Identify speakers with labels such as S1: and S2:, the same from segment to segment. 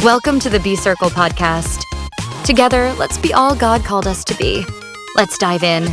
S1: Welcome to the B Circle podcast. Together, let's be all God called us to be. Let's dive in.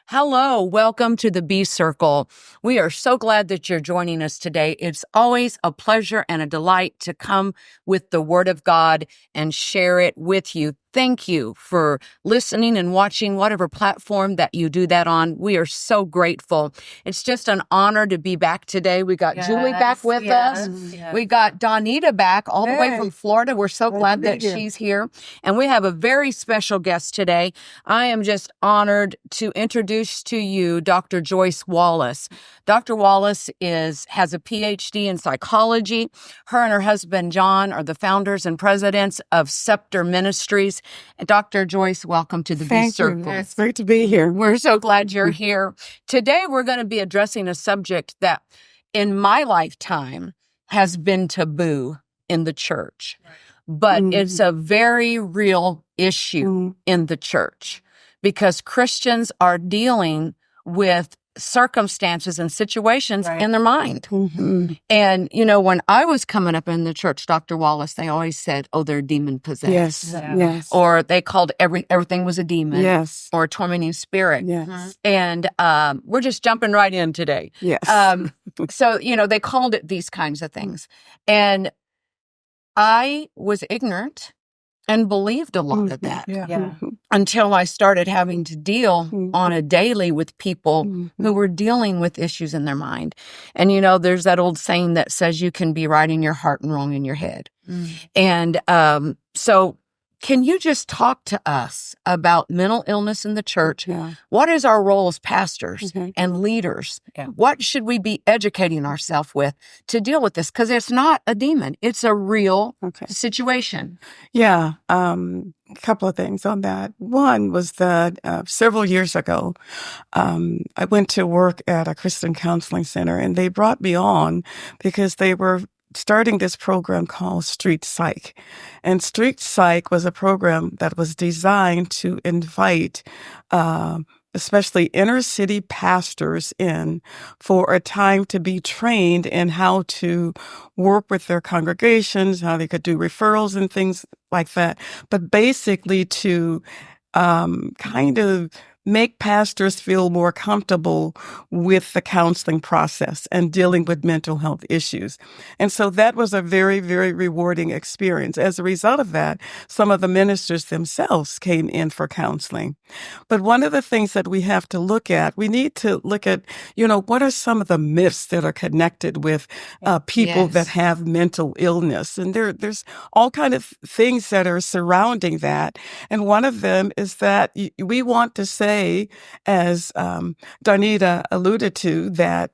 S2: Hello, welcome to the B Circle. We are so glad that you're joining us today. It's always a pleasure and a delight to come with the Word of God and share it with you. Thank you for listening and watching whatever platform that you do that on. We are so grateful. It's just an honor to be back today. We got Julie back with us. Yes. We got Donita back all the way from Florida. We're so glad that she's here. And we have a very special guest today. I am just honored to introduce to you Dr. Joyce Wallace. Dr. Wallace has a PhD in psychology. Her and her husband, John, are the founders and presidents of Scepter Ministries. And Dr. Joyce, welcome to the B Circle.
S3: Thank you. It's great to be here.
S2: We're so glad you're here. Today, we're going to be addressing a subject that in my lifetime has been taboo in the church, but it's a very real issue in the church because Christians are dealing with circumstances and situations in their mind. And, you know, when I was coming up in the church, Dr. Wallace, they always said, oh, they're demon possessed.
S3: Yes.
S2: Or they called everything was a demon.
S3: Yes.
S2: Or a tormenting spirit.
S3: Yes.
S2: And we're just jumping right in today.
S3: Yes.
S2: So, you know, they called it these kinds of things. And I was ignorant and believed a lot of that until I started having to deal on a daily with people who were dealing with issues in their mind. And, you know, there's that old saying that says you can be right in your heart and wrong in your head. And so can you just talk to us about mental illness in the church? What is our role as pastors and leaders? What should we be educating ourselves with to deal with this? Because it's not a demon. It's a real situation.
S3: Yeah. A couple of things on that. One was that several years ago, I went to work at a Christian counseling center, and they brought me on because they were starting this program called Street Psych. And Street Psych was a program that was designed to invite especially inner city pastors in for a time to be trained in how to work with their congregations, how they could do referrals and things like that. But basically to kind of make pastors feel more comfortable with the counseling process and dealing with mental health issues. And so that was a very, very rewarding experience. As a result of that, some of the ministers themselves came in for counseling. But one of the things that we have to look at, we need to look at, you know, what are some of the myths that are connected with people that have mental illness? And there's all kind of things that are surrounding that. And one of them is that we want to say, as Donita alluded to, that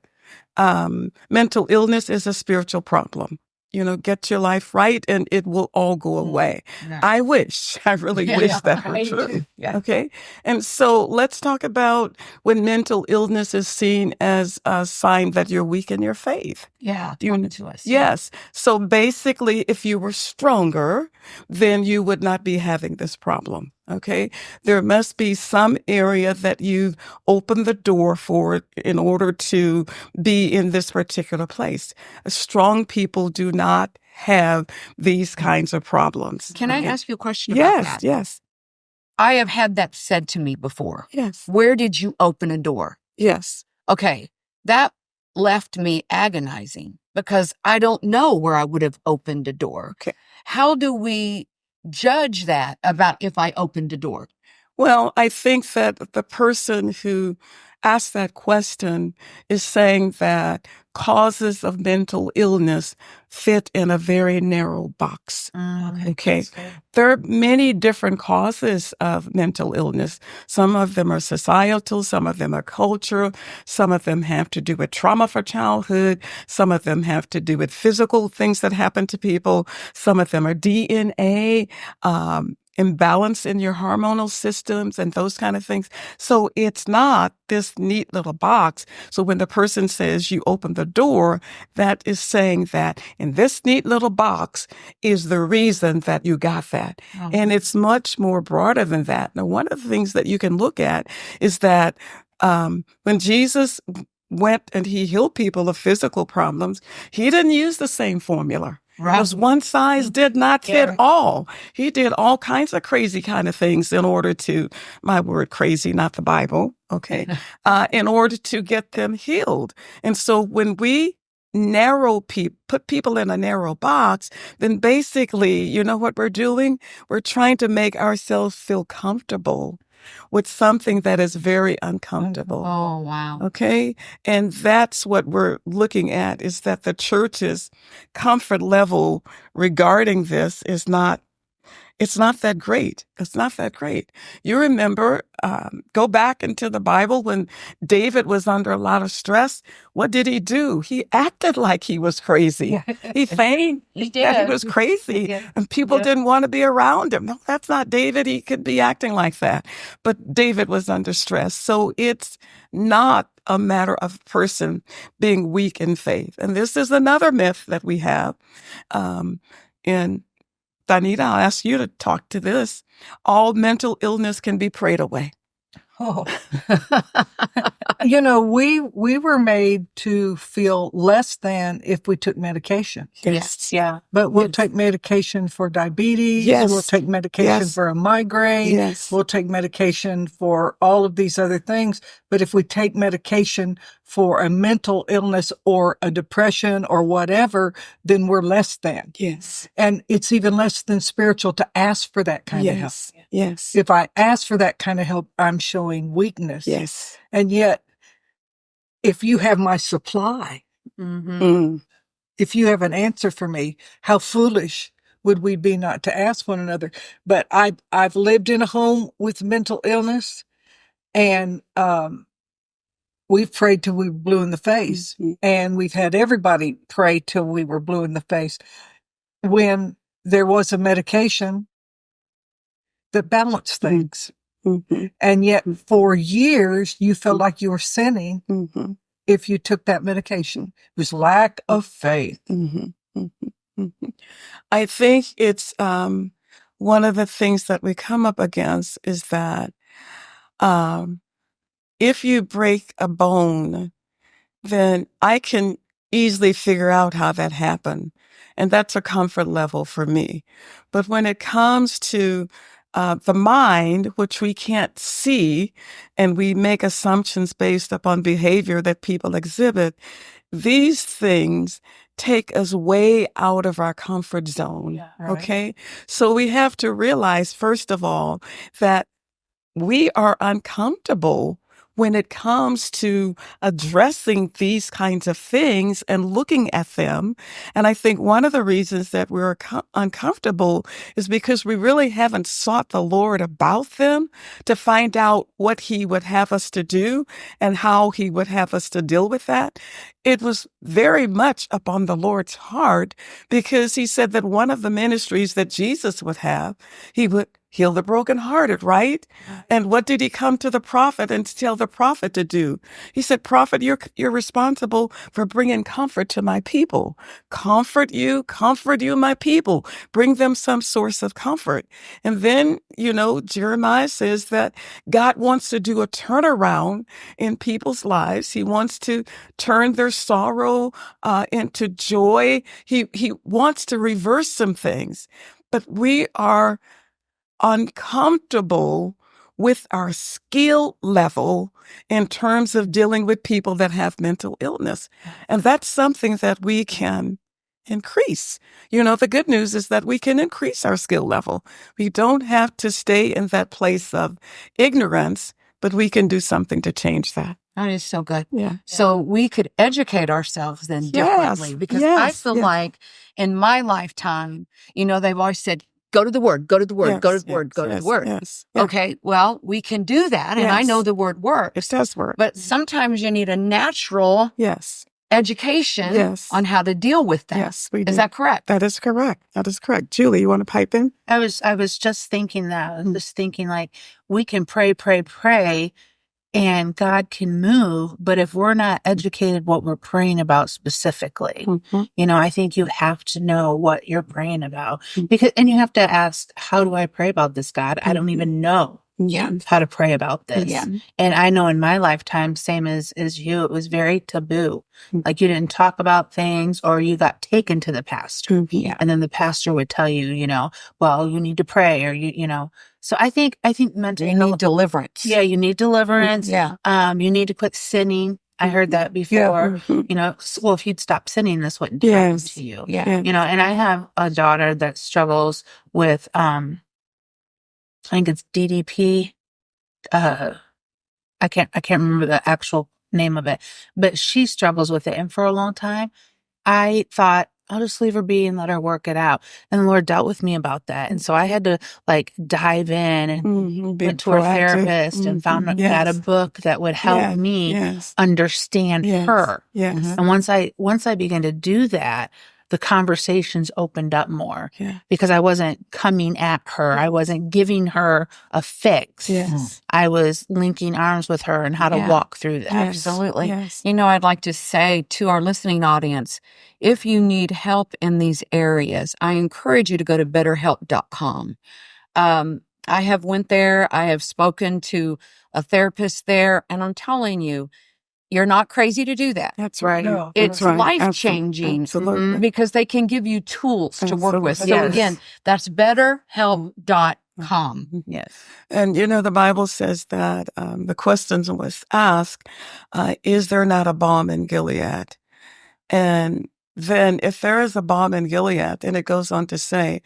S3: mental illness is a spiritual problem. You know, get your life right and it will all go away. I really wish that were true. Okay. And so let's talk about when mental illness is seen as a sign that you're weak in your faith.
S2: Talk to us.
S3: Yes. So basically, if you were stronger, then you would not be having this problem. Okay. There must be some area that you've opened the door for in order to be in this particular place. Strong people do not have these kinds of problems.
S2: Can I ask you a question about that?
S3: Yes.
S2: I have had that said to me before.
S3: Yes.
S2: Where did you open a door?
S3: Yes.
S2: Okay. That left me agonizing because I don't know where I would have opened a door.
S3: Okay.
S2: How do we judge that about if I opened a door?
S3: Well, I think that the person who asked that question is saying that causes of mental illness fit in a very narrow box. Okay. There are many different causes of mental illness. Some of them are societal, some of them are cultural, some of them have to do with trauma for childhood, some of them have to do with physical things that happen to people, some of them are DNA, imbalance in your hormonal systems and those kind of things. So it's not this neat little box. So when the person says you open the door, that is saying that in this neat little box is the reason that you got that. And it's much more broader than that. Now, one of the things that you can look at is that when Jesus went and he healed people of physical problems, he didn't use the same formula. Because one size did not fit all. He did all kinds of crazy kind of things in order to, my word crazy, not the Bible, okay, in order to get them healed. And so when we put people in a narrow box, then basically, you know what we're doing? We're trying to make ourselves feel comfortable with something that is very uncomfortable.
S2: Oh, wow.
S3: Okay. And that's what we're looking at, is that the church's comfort level regarding this is not, it's not that great. It's not that great. You remember, go back into the Bible when David was under a lot of stress. What did he do? He acted like he was crazy. He feigned that he was crazy, and people didn't want to be around him. No, that's not David. He could be acting like that. But David was under stress. So it's not a matter of a person being weak in faith. And this is another myth that we have in Danita, I'll ask you to talk to this. All mental illness can be prayed away.
S4: Oh, we were made to feel less than if we took medication.
S3: Yes.
S2: Yeah.
S4: But we'll take medication for diabetes.
S3: Yes.
S4: We'll take medication for a migraine.
S3: Yes.
S4: We'll take medication for all of these other things. But if we take medication for a mental illness or a depression or whatever, then we're less than.
S3: Yes.
S4: And it's even less than spiritual to ask for that kind of help.
S3: Yes.
S4: If I ask for that kind of help, I'm showing weakness.
S3: Yes.
S4: And yet, if you have my supply, if you have an answer for me, how foolish would we be not to ask one another? But I've lived in a home with mental illness, and we've prayed till we were blue in the face, and we've had everybody pray till we were blue in the face. When there was a medication that balanced things. And yet for years, you felt like you were sinning if you took that medication. It was lack of faith.
S3: I think it's one of the things that we come up against is that if you break a bone, then I can easily figure out how that happened. And that's a comfort level for me. But when it comes to the mind, which we can't see, and we make assumptions based upon behavior that people exhibit, these things take us way out of our comfort zone. Okay? So we have to realize, first of all, that we are uncomfortable when it comes to addressing these kinds of things and looking at them. And I think one of the reasons that we're uncomfortable is because we really haven't sought the Lord about them to find out what He would have us to do and how He would have us to deal with that. It was very much upon the Lord's heart, because He said that one of the ministries that Jesus would have, He would heal the brokenhearted, right? And what did He come to the prophet and tell the prophet to do? He said, prophet, you're responsible for bringing comfort to my people. Comfort you, my people. Bring them some source of comfort. And then, Jeremiah says that God wants to do a turnaround in people's lives. He wants to turn their sorrow into joy. He wants to reverse some things. But we are uncomfortable with our skill level in terms of dealing with people that have mental illness. And that's something that we can increase. The good news is that we can increase our skill level. We don't have to stay in that place of ignorance, but we can do something to change that.
S2: That is so good.
S3: Yeah.
S2: So we could educate ourselves then differently, because I feel like in my lifetime, they've always said, go to the Word, go to the Word, go to the Word, go to the Word.
S3: Yes.
S2: Okay, well, we can do that, and I know the Word works.
S3: It does work.
S2: But sometimes you need a natural education on how to deal with that.
S3: Yes, we do.
S2: Is that correct?
S3: That is correct. Julie, you want to pipe in?
S5: I was just thinking that. I'm just thinking like we can pray, and God can move, but if we're not educated what we're praying about specifically, I think you have to know what you're praying about, and you have to ask, how do I pray about this, God? I don't even know. how to pray about this.
S6: Yeah.
S5: And I know in my lifetime, same as you, it was very taboo. Like you didn't talk about things, or you got taken to the pastor.
S6: Yeah.
S5: And then the pastor would tell you, well, you need to pray, or so I think mental
S6: You need deliverance.
S5: Yeah, you need deliverance.
S6: Yeah.
S5: You need to quit sinning. I heard that before. Well, if you'd stop sinning, this wouldn't happen to you.
S6: Yeah.
S5: And I have a daughter that struggles with I think it's DDP. I can't remember the actual name of it, but she struggles with it. And for a long time, I thought, I'll just leave her be and let her work it out. And the Lord dealt with me about that. And so I had to dive in and went to a therapist and found out a book that would help me understand her.
S3: Yes.
S5: And once I began to do that, the conversations opened up more because I wasn't coming at her. I wasn't giving her a fix.
S3: Yes.
S5: I was linking arms with her and how to walk through that.
S2: Absolutely.
S3: Yes.
S2: I'd like to say to our listening audience, if you need help in these areas, I encourage you to go to betterhelp.com. I have went there. I have spoken to a therapist there, and I'm telling you, you're not crazy to do that.
S3: That's right.
S4: No,
S2: It's life-changing
S3: Absolutely.
S2: because they can give you tools to work with. So
S5: Yes.
S2: again, that's betterhelp.com.
S5: Yes.
S3: And the Bible says that the question was asked, is there not a balm in Gilead? And then if there is a balm in Gilead, then it goes on to say,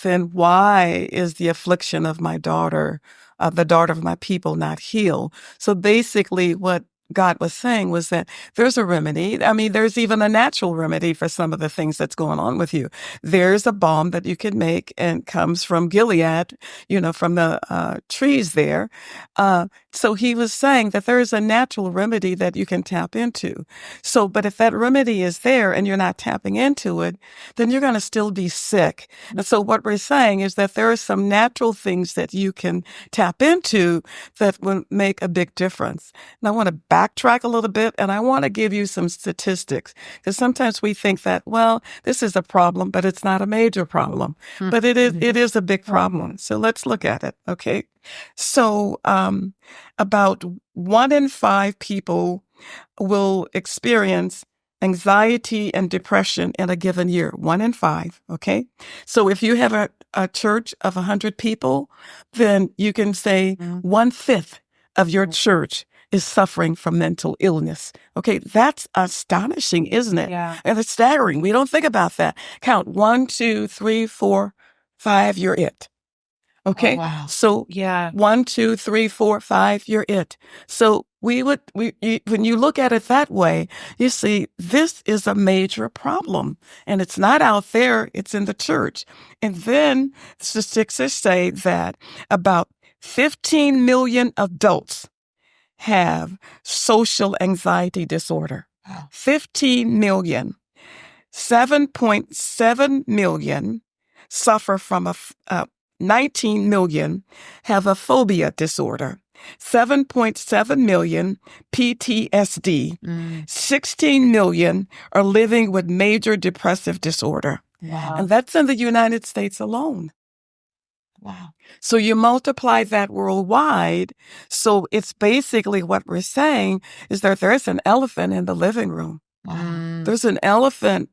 S3: then why is the affliction of my daughter, the daughter of my people, not healed? So basically what God was saying was that there's a remedy. I mean, there's even a natural remedy for some of the things that's going on with you. There's a balm that you can make and comes from Gilead, from the trees there. So he was saying that there is a natural remedy that you can tap into. So, but if that remedy is there and you're not tapping into it, then you're going to still be sick. And so what we're saying is that there are some natural things that you can tap into that will make a big difference. And I want to backtrack a little bit, and I want to give you some statistics, because sometimes we think that, well, this is a problem, but it's not a major problem. But it is a big problem. So let's look at it. Okay. So, about 1 in 5 people will experience anxiety and depression in a given year. 1 in 5. Okay. So if you have a church of 100 people, then you can say 1/5 of your church is suffering from mental illness. Okay. That's astonishing, isn't it?
S5: Yeah.
S3: And it's staggering. We don't think about that. Count 1, 2, 3, 4, 5, you're it. Okay.
S6: Oh, wow.
S3: So 1, 2, 3, 4, 5, you're it. So when you look at it that way, you see this is a major problem, and it's not out there. It's in the church. And then statistics say that about 15 million adults have social anxiety disorder. 15 million. 7.7 million suffer from 19 million have a phobia disorder. 7.7 million PTSD. 16 million are living with major depressive disorder.
S6: Wow.
S3: And that's in the United States alone.
S6: Wow.
S3: So you multiply that worldwide. So it's basically what we're saying is that there's an elephant in the living room.
S6: Wow.
S3: There's an elephant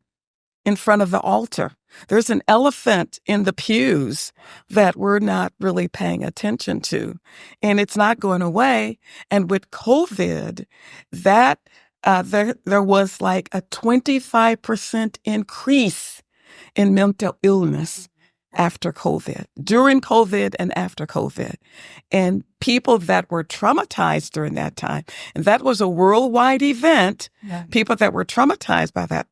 S3: in front of the altar. There's an elephant in the pews that we're not really paying attention to. And it's not going away. And with COVID, that there was like a 25% increase in mental illness after COVID, during COVID and after COVID. And people that were traumatized during that time, and that was a worldwide event, people that were traumatized by that,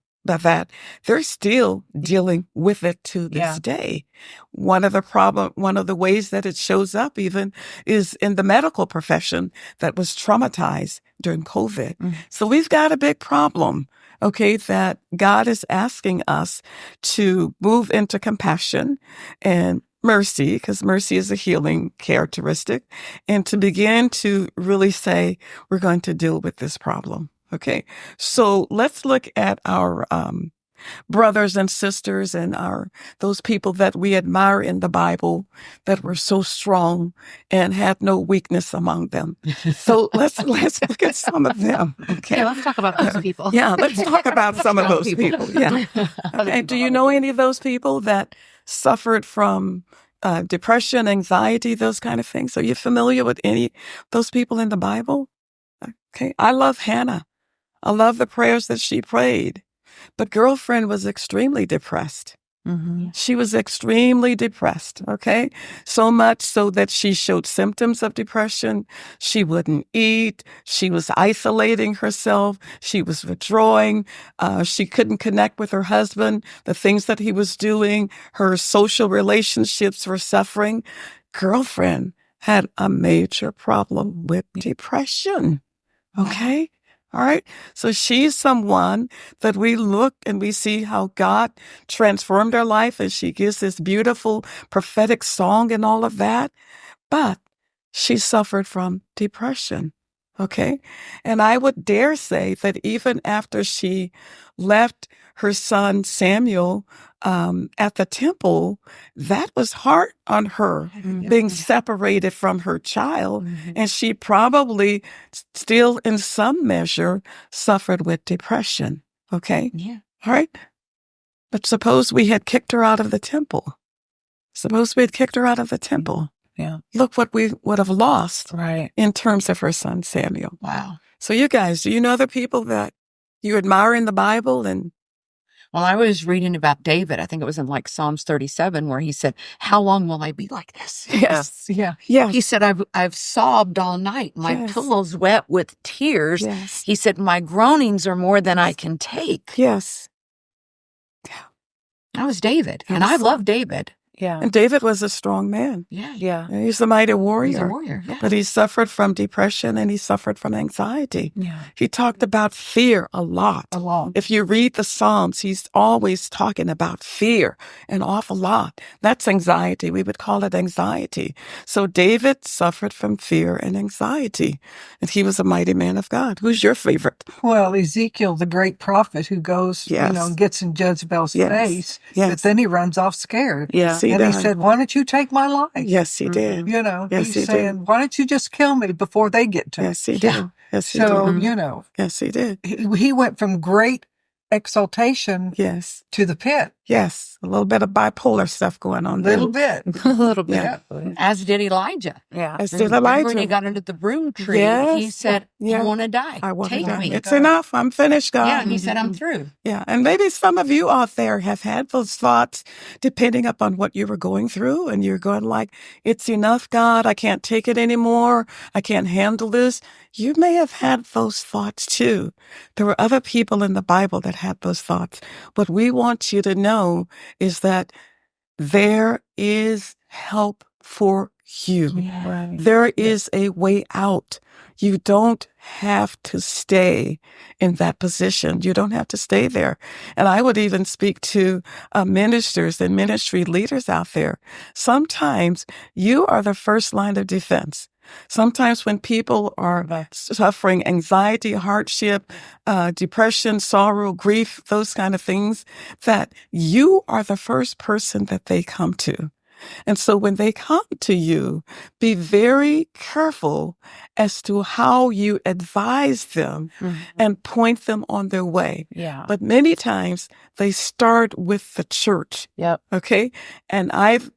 S3: they're still dealing with it to this day. One of the ways that it shows up even is in the medical profession that was traumatized during COVID. So we've got a big problem, okay, that God is asking us to move into compassion and mercy, because mercy is a healing characteristic, and to begin to really say, we're going to deal with this problem. Okay, so let's look at our brothers and sisters and those people that we admire in the Bible that were so strong and had no weakness among them. So let's look at some of them. Okay.
S5: Yeah, let's talk about those people.
S3: Yeah, let's talk about some of those people. Yeah. Okay. Do you know any of those people that suffered from depression, anxiety, those kind of things? Are you familiar with any of those people in the Bible? Okay. I love Hannah. I love the prayers that she prayed. But girlfriend was extremely depressed.
S6: Mm-hmm.
S3: She was extremely depressed, okay? So much so that she showed symptoms of depression. She wouldn't eat. She was isolating herself. She was withdrawing. She couldn't connect with her husband, the things that he was doing. Her social relationships were suffering. Girlfriend had a major problem with depression, okay? All right. So she's someone that we look and we see how God transformed her life, and she gives this beautiful prophetic song and all of that. But she suffered from depression. Okay. And I would dare say that even after she left her son Samuel at the temple, that was hard on her, being separated from her child. Mm-hmm. And she probably still, in some measure, suffered with depression. Okay?
S6: Yeah.
S3: All right? But suppose we had kicked her out of the temple. Suppose we had kicked her out of the temple.
S6: Yeah.
S3: Look what we would have lost
S6: Right.
S3: in terms of her son Samuel.
S6: Wow.
S3: So you guys, do you know other people that you admire in the Bible? And
S2: Well, I was reading about David. I think it was in like Psalms 37 where he said, "How long will I be like this?"
S3: yes,
S4: Yeah.
S3: yeah,
S2: He said, I've sobbed all night. My
S3: Yes.
S2: pillow's wet with tears.
S3: yes,
S2: He said, my groanings are more than I can take.
S3: yes.
S2: That was David. And I
S3: Yes.
S2: love David.
S6: Yeah.
S3: And David was a strong man.
S2: Yeah.
S6: Yeah.
S3: And he's a mighty warrior.
S2: He's a warrior. Yeah.
S3: But he suffered from depression and he suffered from anxiety.
S6: Yeah.
S3: He talked about fear a lot.
S4: A lot.
S3: If you read the Psalms, he's always talking about fear an awful lot. That's anxiety. We would call it anxiety. So David suffered from fear and anxiety, and he was a mighty man of God. Who's your favorite?
S4: Well, Ezekiel, the great prophet who goes,
S3: Yes.
S4: and gets in Jezebel's
S3: Yes.
S4: face,
S3: Yes.
S4: but then he runs off scared.
S6: Yeah.
S3: Yes, he
S4: And he
S3: did.
S4: said, "Why don't you take my life?"
S3: Yes, he did. Yes,
S4: He's
S3: he
S4: saying,
S3: did.
S4: "Why don't you just kill me before they get to me?"
S3: Yes, he did. Yes, he
S4: So,
S3: did. Yes, he did.
S4: he went from great exaltation
S3: Yes.
S4: to the pit.
S3: Yes. A little bit of bipolar stuff going
S4: A
S3: on there.
S4: little bit.
S6: A little bit.
S3: Yeah.
S2: As did Elijah.
S6: Yeah.
S3: As did
S2: Remember when
S3: Elijah.
S2: he got under the broom tree,
S3: Yes.
S2: he said,
S3: Yeah.
S2: I want to die.
S3: I want to
S2: Take
S3: die.
S2: me.
S3: It's enough. I'm finished, God.
S2: Yeah, and he said, I'm through.
S3: Yeah, and maybe some of you out there have had those thoughts depending upon what you were going through, and you're going like, it's enough, God, I can't take it anymore, I can't handle this. You may have had those thoughts too. There were other people in the Bible that had those thoughts. What we want you to know is that there is help for you.
S6: Right.
S3: There is a way out. You don't have to stay in that position. You don't have to stay there. And I would even speak to ministers and ministry leaders out there. Sometimes you are the first line of defense. Sometimes when people are suffering anxiety, hardship, depression, sorrow, grief, those kind of things, that you are the first person that they come to. And so when they come to you, be very careful as to how you advise them and point them on their way.
S6: Yeah.
S3: But many times they start with the church.
S6: Yep.
S3: Okay. And I've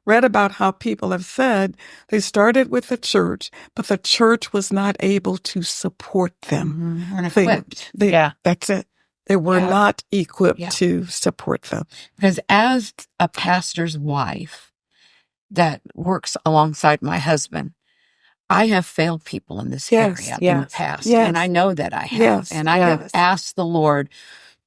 S3: read about how people have said they started with the church, but the church was not able to support them.
S2: We're equipped.
S3: That's it. They were not equipped
S2: Yeah.
S3: to support them.
S2: Because as a pastor's wife that works alongside my husband, I have failed people in this
S3: Yes,
S2: area in the
S6: yes,
S2: past.
S3: yes.
S2: And I know that I have.
S3: Yes,
S2: And I have
S3: yes.
S2: asked the Lord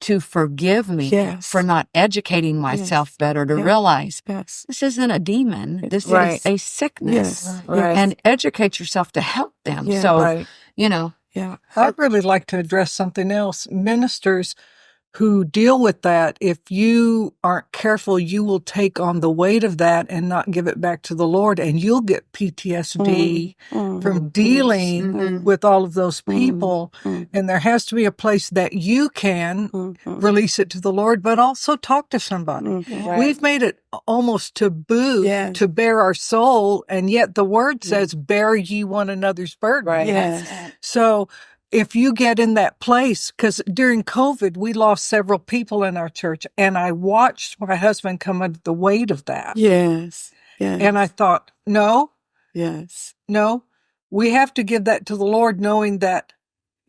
S2: to forgive me
S3: Yes.
S2: for not educating myself
S3: Yes.
S2: better to
S3: Yeah.
S2: realize
S3: Yes.
S2: this isn't a demon. This
S6: Right.
S2: is a sickness.
S3: Yes.
S6: Right.
S2: And educate yourself to help them.
S3: Yeah.
S2: So,
S6: Right.
S2: you know,
S3: Yeah.
S4: I'd really like to address something else. Ministers who deal with that, if you aren't careful, you will take on the weight of that and not give it back to the Lord, and you'll get PTSD from dealing with all of those people. And there has to be a place that you can release it to the Lord, but also talk to somebody.
S5: Right.
S4: We've made it almost taboo to bare our soul, and yet the word says, bear ye one another's burden.
S5: Right.
S3: Yes.
S4: So if you get in that place, because during COVID, we lost several people in our church, and I watched my husband come under the weight of that.
S3: Yes. Yes.
S4: And I thought, no, we have to give that to the Lord, knowing that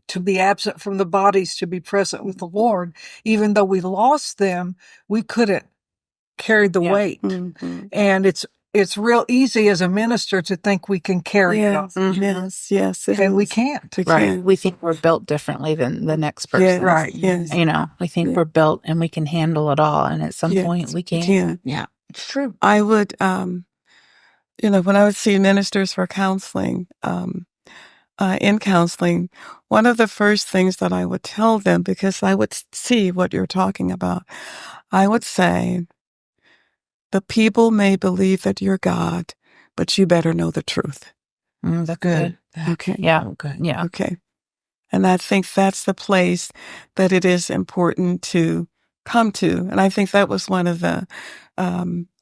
S4: to be absent from the bodies, to be present with the Lord. Even though we lost them, we couldn't carry the weight. And it's real easy as a minister to think we can carry it off.
S3: Yes.
S4: And we can't.
S5: Right. We think we're built differently than the next person.
S4: Right.
S3: Yes.
S5: We think we're built and we can handle it all. And at some point we can't.
S6: Yeah, it's true.
S3: I would, when I would see ministers for counseling, in counseling, one of the first things that I would tell them, because I would see what you're talking about, I would say, the people may believe that you're God, but you better know the truth.
S5: That's good.
S3: Okay.
S5: Yeah. Good. Yeah.
S3: Okay. And I think that's the place that it is important to come to. And I think that was one of the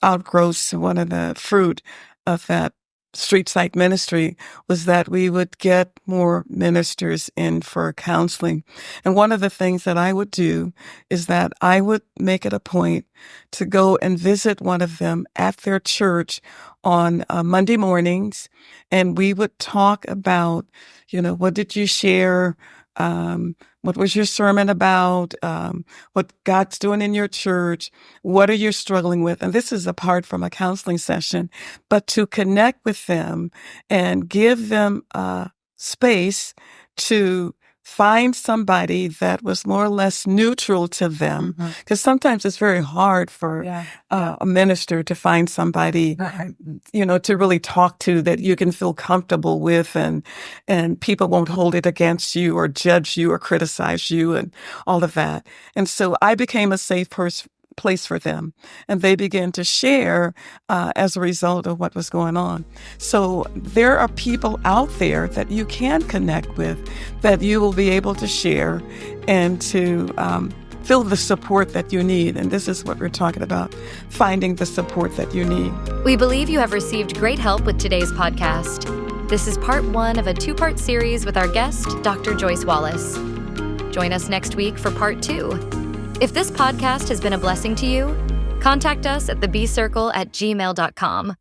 S3: outgrowths, one of the fruit of that street site ministry, was that we would get more ministers in for counseling. And one of the things that I would do is that I would make it a point to go and visit one of them at their church on Monday mornings. And we would talk about, what did you share? What was your sermon about? What God's doing in your church? What are you struggling with? And this is apart from a counseling session, but to connect with them and give them space to find somebody that was more or less neutral to them. Because sometimes it's very hard for a minister to find somebody, to really talk to that you can feel comfortable with, and people won't hold it against you or judge you or criticize you and all of that. And so I became a safe place for them, and they began to share as a result of what was going on. So there are people out there that you can connect with, that you will be able to share and to feel the support that you need. And this is what we're talking about, finding the support that you need.
S1: We believe you have received great help with today's podcast. This is part 1 of a 2-part series with our guest, Dr. Joyce Wallace. Join us next week for part 2. If this podcast has been a blessing to you, contact us at thebcircle@gmail.com.